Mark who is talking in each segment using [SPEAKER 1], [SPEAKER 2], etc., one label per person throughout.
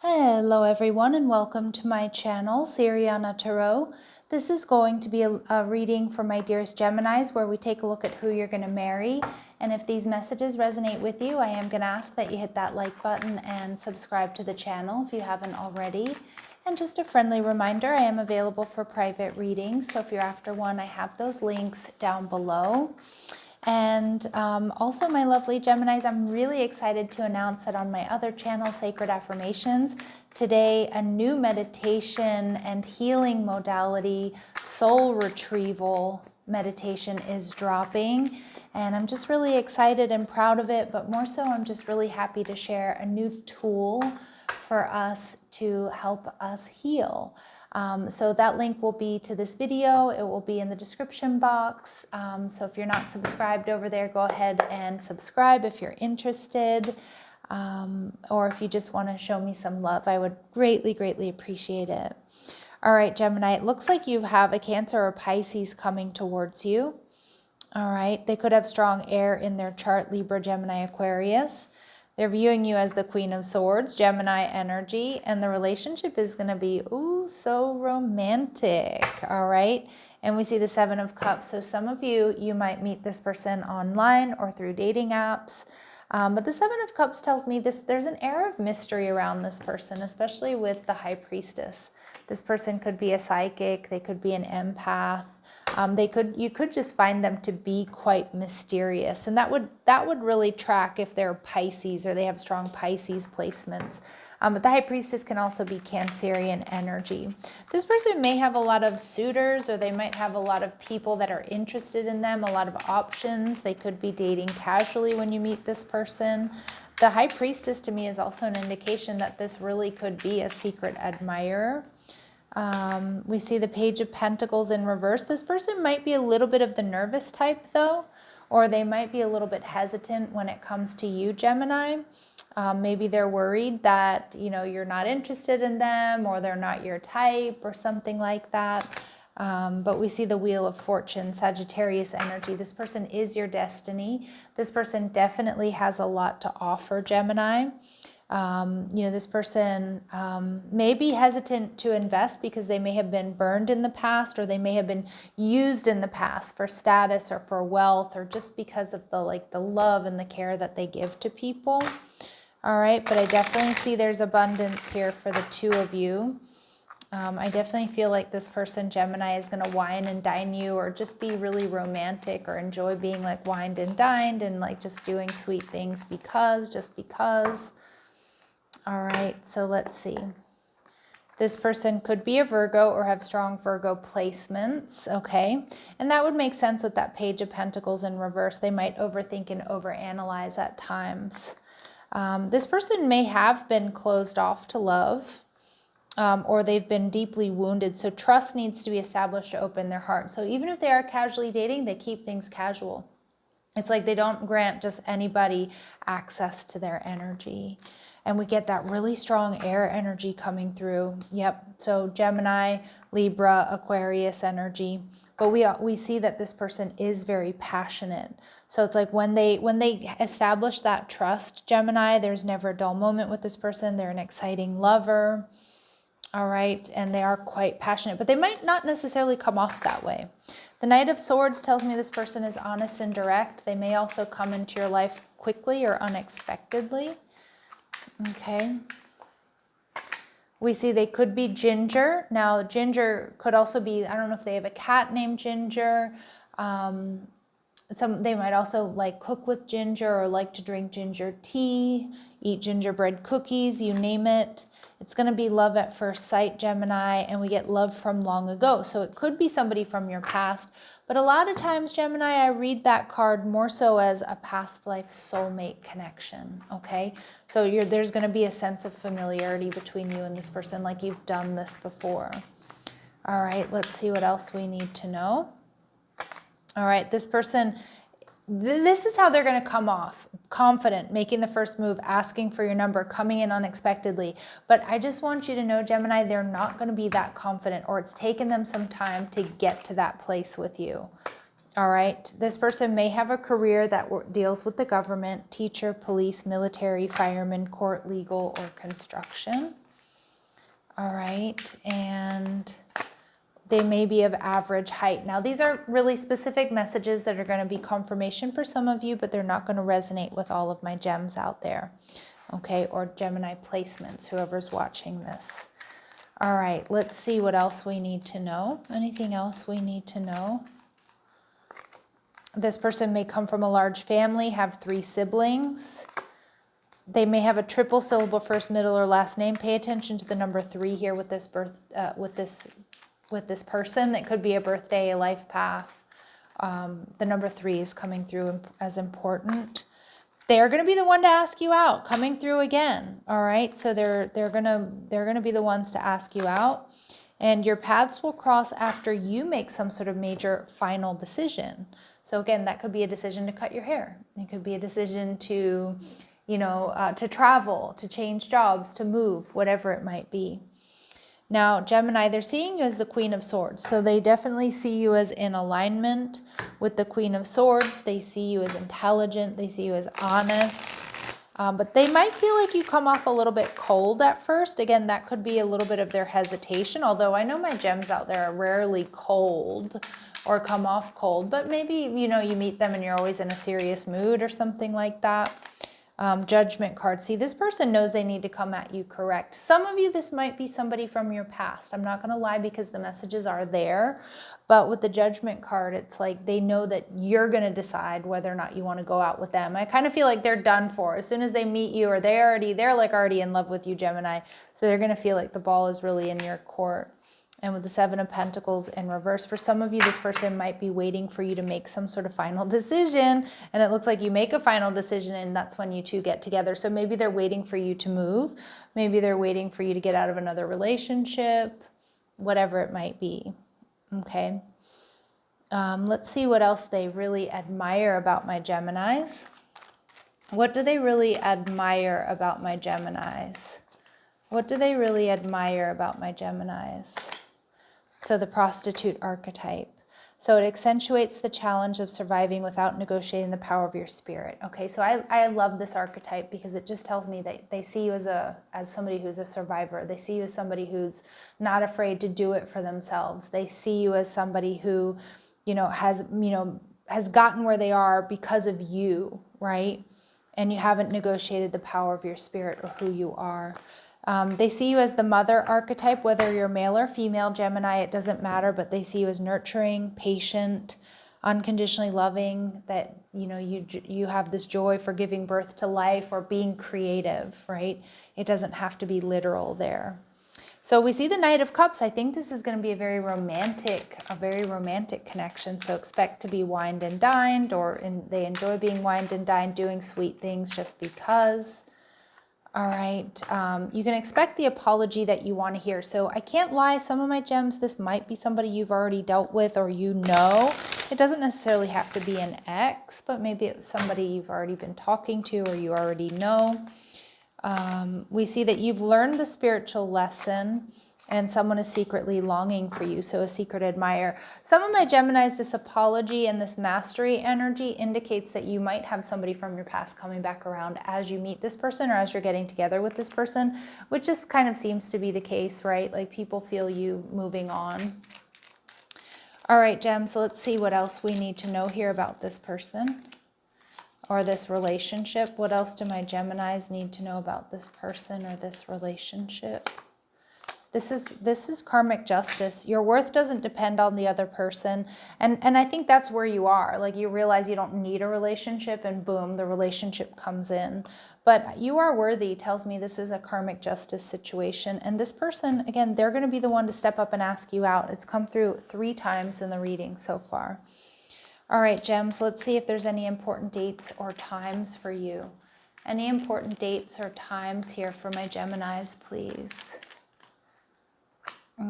[SPEAKER 1] Hello everyone and welcome to my channel, Sirianatarot. This is going to be a reading for my dearest Geminis where we take a look at who you're going to marry. And if these messages resonate with you, I am going to ask that you hit that like button and subscribe to the channel if you haven't already. And just a friendly reminder, I am available for private readings. So if you're after one, I have those links down below. And also, my lovely Geminis, I'm really excited to announce that on my other channel, Sacred Affirmations, today a new meditation and healing modality, Soul Retrieval meditation is dropping. And I'm just really excited and proud of it, but more so I'm just really happy to share a new tool for us to help us heal. So that link will be to this video. It will be in the description box. So if you're not subscribed over there, go ahead and subscribe if you're interested. Or if you just want to show me some love, I would greatly, greatly appreciate it. All right, Gemini, it looks like you have a Cancer or Pisces coming towards you. All right, they could have strong air in their chart, Libra, Gemini, Aquarius. They're viewing you as the Queen of Swords, Gemini energy, and the relationship is going to be, ooh, so romantic, all right? And we see the Seven of Cups. So some of you might meet this person online or through dating apps. But the Seven of Cups tells me there's an air of mystery around this person, especially with the High Priestess. This person could be a psychic. They could be an empath. You could just find them to be quite mysterious, and that would really track if they're Pisces or they have strong Pisces placements. But the High Priestess can also be Cancerian energy. This person may have a lot of suitors, or they might have a lot of people that are interested in them, a lot of options. They could be dating casually when you meet this person. The High Priestess to me is also an indication that this really could be a secret admirer. We see the Page of Pentacles in reverse. This person might be a little bit of the nervous type though, or they might be a little bit hesitant when it comes to you, Gemini. Maybe they're worried that, you're not interested in them, or they're not your type or something like that. But we see the Wheel of Fortune, Sagittarius energy. This person is your destiny. This person definitely has a lot to offer, Gemini. This person may be hesitant to invest because they may have been burned in the past, or they may have been used in the past for status or for wealth, or just because of the love and the care that they give to people. All right, but I definitely see there's abundance here for the two of you. I definitely feel like this person, Gemini, is going to wine and dine you, or just be really romantic, or enjoy being like wined and dined and like just doing sweet things just because. All right, so let's see. This person could be a Virgo or have strong Virgo placements, okay? And that would make sense with that Page of Pentacles in reverse. They might overthink and overanalyze at times. This person may have been closed off to love, or they've been deeply wounded. So trust needs to be established to open their heart. So even if they are casually dating, they keep things casual. It's like they don't grant just anybody access to their energy. And we get that really strong air energy coming through. Yep. So Gemini, Libra, Aquarius energy. But we see that this person is very passionate. So it's like when they establish that trust, Gemini, there's never a dull moment with this person. They're an exciting lover. All right. And they are quite passionate, but they might not necessarily come off that way. The Knight of Swords tells me this person is honest and direct. They may also come into your life quickly or unexpectedly. Okay. We see they could be Ginger. Now, Ginger could also be, I don't know if they have a cat named Ginger. They might also like cook with ginger, or like to drink ginger tea, eat gingerbread cookies, you name it. It's going to be love at first sight, Gemini, and we get love from long ago. So it could be somebody from your past, but a lot of times, Gemini, I read that card more so as a past life soulmate connection, okay? So there's going to be a sense of familiarity between you and this person, like you've done this before. All right, let's see what else we need to know. All right, this person, this is how they're going to come off. Confident, making the first move, asking for your number, coming in unexpectedly. But I just want you to know, Gemini, they're not going to be that confident, or it's taken them some time to get to that place with you. All right, this person may have a career that deals with the government, teacher, police, military, fireman, court, legal, or construction. All right, and they may be of average height. Now, these are really specific messages that are going to be confirmation for some of you, but they're not going to resonate with all of my gems out there, okay, or Gemini placements, whoever's watching this. All right, let's see what else we need to know. Anything else we need to know? This person may come from a large family, have 3 siblings. They may have a triple syllable first, middle, or last name. Pay attention to the number 3 here with this with this person. That could be a birthday, a life path. The number 3 is coming through as important. They're going to be the one to ask you out, coming through again. All right, so they're gonna be the ones to ask you out, and your paths will cross after you make some sort of major final decision. So again, that could be a decision to cut your hair. It could be a decision to, to travel, to change jobs, to move, whatever it might be. Now, Gemini, they're seeing you as the Queen of Swords. So they definitely see you as in alignment with the Queen of Swords. They see you as intelligent. They see you as honest. But they might feel like you come off a little bit cold at first. Again, that could be a little bit of their hesitation. Although I know my gems out there are rarely cold or come off cold. But maybe, you meet them and you're always in a serious mood or something like that. Judgment card. See, this person knows they need to come at you correct. Some of you, this might be somebody from your past. I'm not going to lie because the messages are there. But with the Judgment card, it's like they know that you're going to decide whether or not you want to go out with them. I kind of feel like they're done for. As soon as they meet you, or they're already in love with you, Gemini. So they're going to feel like the ball is really in your court. And with the 7 of Pentacles in reverse, for some of you, this person might be waiting for you to make some sort of final decision. And it looks like you make a final decision and that's when you two get together. So maybe they're waiting for you to move. Maybe they're waiting for you to get out of another relationship, whatever it might be. Okay. Let's see what else they really admire about my Geminis. What do they really admire about my Geminis? What do they really admire about my Geminis? So the prostitute archetype. So it accentuates the challenge of surviving without negotiating the power of your spirit. Okay, so I love this archetype because it just tells me that they see you as somebody who's a survivor. They see you as somebody who's not afraid to do it for themselves. They see you as somebody who, has gotten where they are because of you, right? And you haven't negotiated the power of your spirit or who you are. They see you as the mother archetype, whether you're male or female, Gemini, it doesn't matter, but they see you as nurturing, patient, unconditionally loving, that, you have this joy for giving birth to life or being creative, right? It doesn't have to be literal there. So we see the Knight of Cups. I think this is going to be a very romantic connection. So expect to be wined and dined, or they enjoy being wined and dined, doing sweet things just because. All right, you can expect the apology that you want to hear. So I can't lie, some of my gems, this might be somebody you've already dealt with or It doesn't necessarily have to be an ex, but maybe it's somebody you've already been talking to or you already know. We see that you've learned the spiritual lesson and someone is secretly longing for you, so a secret admirer. Some of my Geminis, this apology and this mastery energy indicates that you might have somebody from your past coming back around as you meet this person or as you're getting together with this person, which just kind of seems to be the case, right? Like people feel you moving on. All right, Gems, so let's see what else we need to know here about this person or this relationship. What else do my Geminis need to know about this person or this relationship? This is karmic justice. Your worth doesn't depend on the other person. And I think that's where you are. Like you realize you don't need a relationship and boom, the relationship comes in. But you are worthy tells me this is a karmic justice situation. And this person, again, they're going to be the one to step up and ask you out. It's come through 3 times in the reading so far. All right, Gems, let's see if there's any important dates or times for you. Any important dates or times here for my Geminis, please.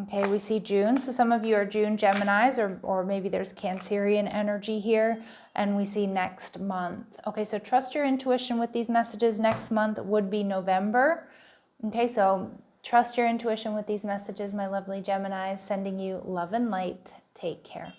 [SPEAKER 1] Okay, we see June. So some of you are June Geminis, or maybe there's Cancerian energy here. And we see next month. Okay, so trust your intuition with these messages. Next month would be November. Okay, so trust your intuition with these messages, my lovely Geminis. Sending you love and light. Take care.